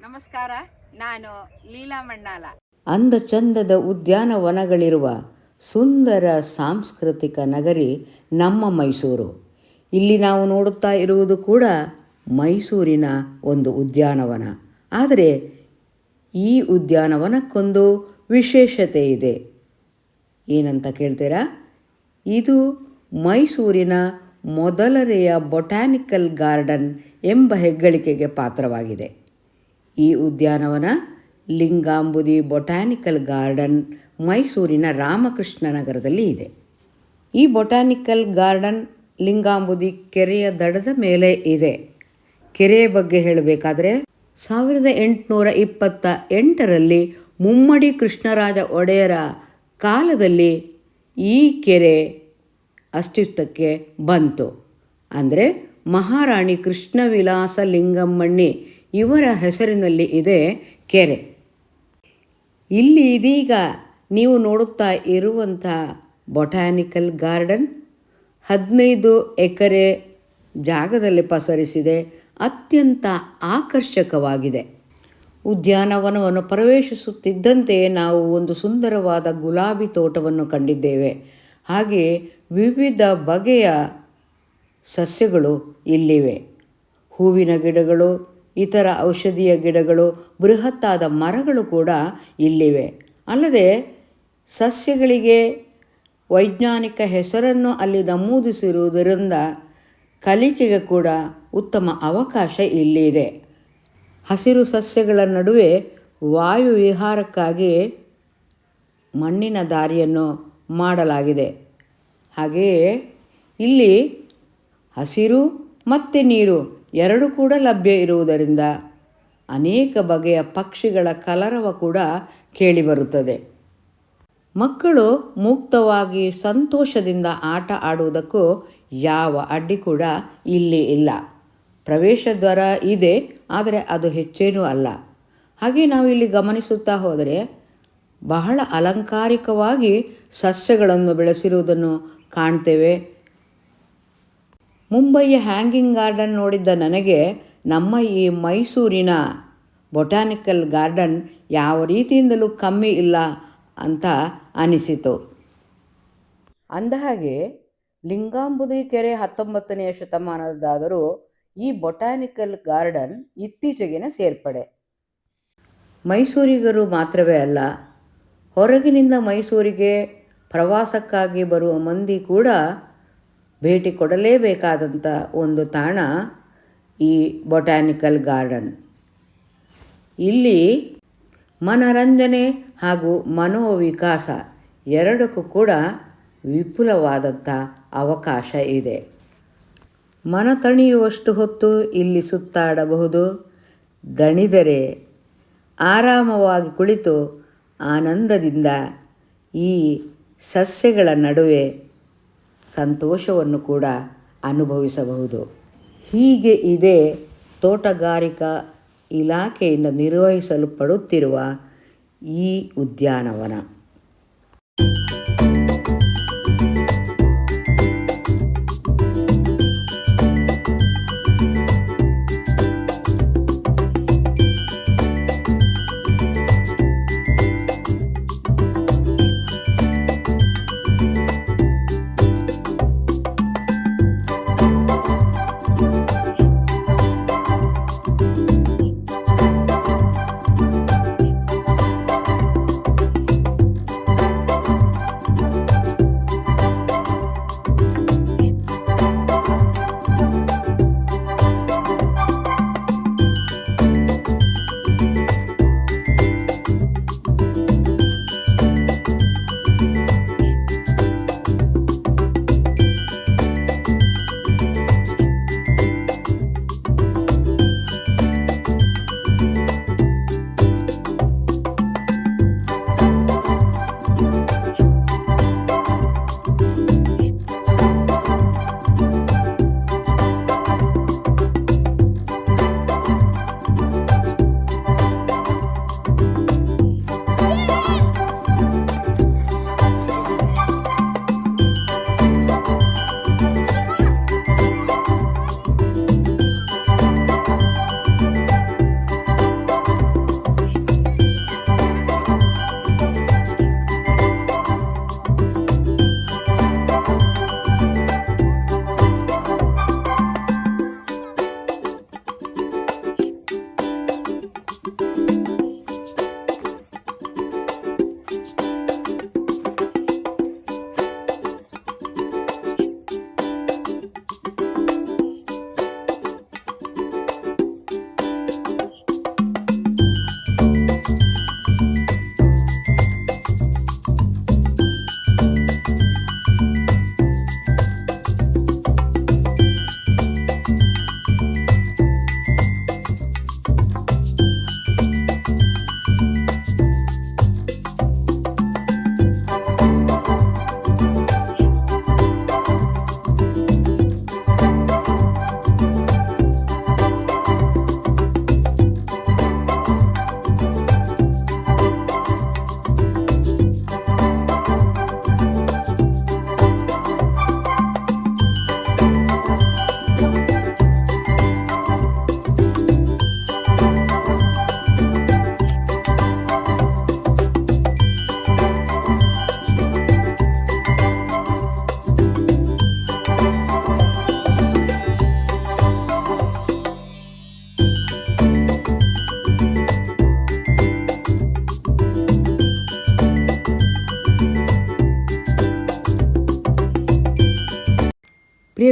ನಮಸ್ಕಾರ, ನಾನು ಲೀಲಾ ಮಣ್ಣಾಲ. ಅಂದ ಚಂದದ ಉದ್ಯಾನವನಗಳಿರುವ ಸುಂದರ ಸಾಂಸ್ಕೃತಿಕ ನಗರಿ ನಮ್ಮ ಮೈಸೂರು. ಇಲ್ಲಿ ನಾವು ನೋಡುತ್ತಾ ಇರುವುದು ಕೂಡ ಮೈಸೂರಿನ ಒಂದು ಉದ್ಯಾನವನ. ಆದರೆ ಈ ಉದ್ಯಾನವನಕ್ಕೊಂದು ವಿಶೇಷತೆ ಇದೆ. ಏನಂತ ಕೇಳ್ತೀರಾ? ಇದು ಮೈಸೂರಿನ ಮೊದಲನೆಯ ಬೊಟ್ಯಾನಿಕಲ್ ಗಾರ್ಡನ್ ಎಂಬ ಹೆಗ್ಗಳಿಕೆಗೆ ಪಾತ್ರವಾಗಿದೆ. ಈ ಉದ್ಯಾನವನ ಲಿಂಗಾಂಬುದಿ ಬೊಟ್ಯಾನಿಕಲ್ ಗಾರ್ಡನ್ ಮೈಸೂರಿನ ರಾಮಕೃಷ್ಣ ನಗರದಲ್ಲಿ ಇದೆ. ಈ ಬೊಟ್ಯಾನಿಕಲ್ ಗಾರ್ಡನ್ ಲಿಂಗಾಂಬುದಿ ಕೆರೆಯ ದಡದ ಮೇಲೆ ಇದೆ. ಕೆರೆಯ ಬಗ್ಗೆ ಹೇಳಬೇಕಾದ್ರೆ 1828ರಲ್ಲಿ ಮುಮ್ಮಡಿ ಕೃಷ್ಣರಾಜ ಒಡೆಯರ ಕಾಲದಲ್ಲಿ ಈ ಕೆರೆ ಅಸ್ತಿತ್ವಕ್ಕೆ ಬಂತು. ಅಂದರೆ ಮಹಾರಾಣಿ ಕೃಷ್ಣವಿಲಾಸ ಲಿಂಗಮ್ಮಣ್ಣಿ ಇವರ ಹೆಸರಿನಲ್ಲಿ ಇದೆ ಕೆರೆ. ಇಲ್ಲಿ ಇದೀಗ ನೀವು ನೋಡುತ್ತಾ ಇರುವಂಥ ಬೊಟ್ಯಾನಿಕಲ್ ಗಾರ್ಡನ್ 15 ಎಕರೆ ಜಾಗದಲ್ಲಿ ಪಸರಿಸಿದೆ. ಅತ್ಯಂತ ಆಕರ್ಷಕವಾಗಿದೆ. ಉದ್ಯಾನವನವನ್ನು ಪ್ರವೇಶಿಸುತ್ತಿದ್ದಂತೆಯೇ ನಾವು ಒಂದು ಸುಂದರವಾದ ಗುಲಾಬಿ ತೋಟವನ್ನು ಕಂಡಿದ್ದೇವೆ. ಹಾಗೆಯೇ ವಿವಿಧ ಬಗೆಯ ಸಸ್ಯಗಳು ಇಲ್ಲಿವೆ. ಹೂವಿನ ಗಿಡಗಳು, ಇತರ ಔಷಧೀಯ ಗಿಡಗಳು, ಬೃಹತ್ತಾದ ಮರಗಳು ಕೂಡ ಇಲ್ಲಿವೆ. ಅಲ್ಲದೆ ಸಸ್ಯಗಳಿಗೆ ವೈಜ್ಞಾನಿಕ ಹೆಸರನ್ನು ಅಲ್ಲಿ ನಮೂದಿಸಿರುವುದರಿಂದ ಕಲಿಕೆಗೆ ಕೂಡ ಉತ್ತಮ ಅವಕಾಶ ಇಲ್ಲಿದೆ. ಹಸಿರು ಸಸ್ಯಗಳ ನಡುವೆ ವಾಯು ವಿಹಾರಕ್ಕಾಗಿ ಮಣ್ಣಿನ ದಾರಿಯನ್ನು ಮಾಡಲಾಗಿದೆ. ಹಾಗೆಯೇ ಇಲ್ಲಿ ಹಸಿರು ಮತ್ತು ನೀರು ಎರಡು ಕೂಡ ಲಭ್ಯ ಇರುವುದರಿಂದ ಅನೇಕ ಬಗೆಯ ಪಕ್ಷಿಗಳ ಕಲರವ ಕೂಡ ಕೇಳಿಬರುತ್ತದೆ. ಮಕ್ಕಳು ಮುಕ್ತವಾಗಿ ಸಂತೋಷದಿಂದ ಆಟ ಆಡುವುದಕ್ಕೂ ಯಾವ ಅಡ್ಡಿ ಕೂಡ ಇಲ್ಲಿ ಇಲ್ಲ. ಪ್ರವೇಶ ದ್ವಾರ ಇದೆ, ಆದರೆ ಅದು ಹೆಚ್ಚೇನೂ ಅಲ್ಲ. ಹಾಗೆ ನಾವು ಇಲ್ಲಿ ಗಮನಿಸುತ್ತಾ ಹೋದರೆ ಬಹಳ ಅಲಂಕಾರಿಕವಾಗಿ ಸಸ್ಯಗಳನ್ನು ಬೆಳೆಸಿರುವುದನ್ನು ಕಾಣ್ತೇವೆ. ಮುಂಬಯಿಯ ಹ್ಯಾಂಗಿಂಗ್ ಗಾರ್ಡನ್ ನೋಡಿದ್ದ ನನಗೆ ನಮ್ಮ ಈ ಮೈಸೂರಿನ ಬೊಟ್ಯಾನಿಕಲ್ ಗಾರ್ಡನ್ ಯಾವ ರೀತಿಯಿಂದಲೂ ಕಮ್ಮಿ ಇಲ್ಲ ಅಂತ ಅನಿಸಿತು. ಅಂದಹಾಗೆ ಲಿಂಗಾಂಬುದಿ ಕೆರೆ 19ನೇ ಶತಮಾನದಾದರೂ ಈ ಬೊಟ್ಯಾನಿಕಲ್ ಗಾರ್ಡನ್ ಇತ್ತೀಚೆಗಿನ ಸೇರ್ಪಡೆ. ಮೈಸೂರಿಗರು ಮಾತ್ರವೇ ಅಲ್ಲ, ಹೊರಗಿನಿಂದ ಮೈಸೂರಿಗೆ ಪ್ರವಾಸಕ್ಕಾಗಿ ಬರುವ ಮಂದಿ ಕೂಡ ಭೇಟಿ ಕೊಡಲೇಬೇಕಾದಂಥ ಒಂದು ತಾಣ ಈ ಬೊಟ್ಯಾನಿಕಲ್ ಗಾರ್ಡನ್. ಇಲ್ಲಿ ಮನರಂಜನೆ ಹಾಗೂ ಮನೋವಿಕಾಸ ಎರಡಕ್ಕೂ ಕೂಡ ವಿಪುಲವಾದಂಥ ಅವಕಾಶ ಇದೆ. ಮನ ತಣಿಯುವಷ್ಟು ಹೊತ್ತು ಇಲ್ಲಿ ಸುತ್ತಾಡಬಹುದು. ದಣಿದರೆ ಆರಾಮವಾಗಿ ಕುಳಿತು ಆನಂದದಿಂದ ಈ ಸಸ್ಯಗಳ ನಡುವೆ ಸಂತೋಷವನ್ನು ಕೂಡ ಅನುಭವಿಸಬಹುದು. ಹೀಗೆ ಇದೆ ತೋಟಗಾರಿಕಾ ಇಲಾಖೆಯಿಂದ ನಿರ್ವಹಿಸಲ್ಪಡುತ್ತಿರುವ ಈ ಉದ್ಯಾನವನ.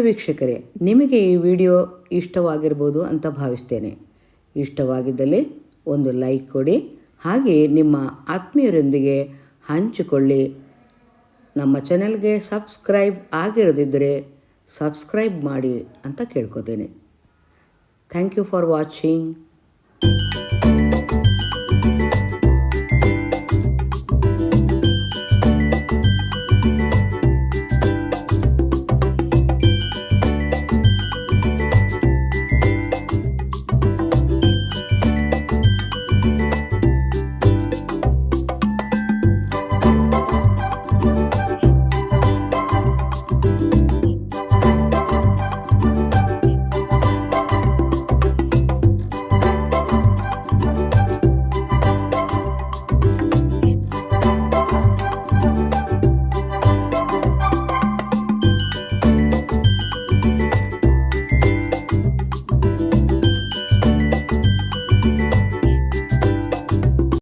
ವೀಕ್ಷಕರೇ, ನಿಮಗೆ ಈ ವಿಡಿಯೋ ಇಷ್ಟವಾಗಿರ್ಬೋದು ಅಂತ ಭಾವಿಸ್ತೇನೆ. ಇಷ್ಟವಾಗಿದ್ದಲ್ಲಿ ಒಂದು ಲೈಕ್ ಕೊಡಿ, ಹಾಗೆಯೇ ನಿಮ್ಮ ಆತ್ಮೀಯರೊಂದಿಗೆ ಹಂಚಿಕೊಳ್ಳಿ. ನಮ್ಮ ಚಾನೆಲ್ಗೆ ಸಬ್ಸ್ಕ್ರೈಬ್ ಆಗಿರದಿದ್ದರೆ ಸಬ್ಸ್ಕ್ರೈಬ್ ಮಾಡಿ ಅಂತ ಕೇಳ್ಕೊತೇನೆ. Thank you for watching.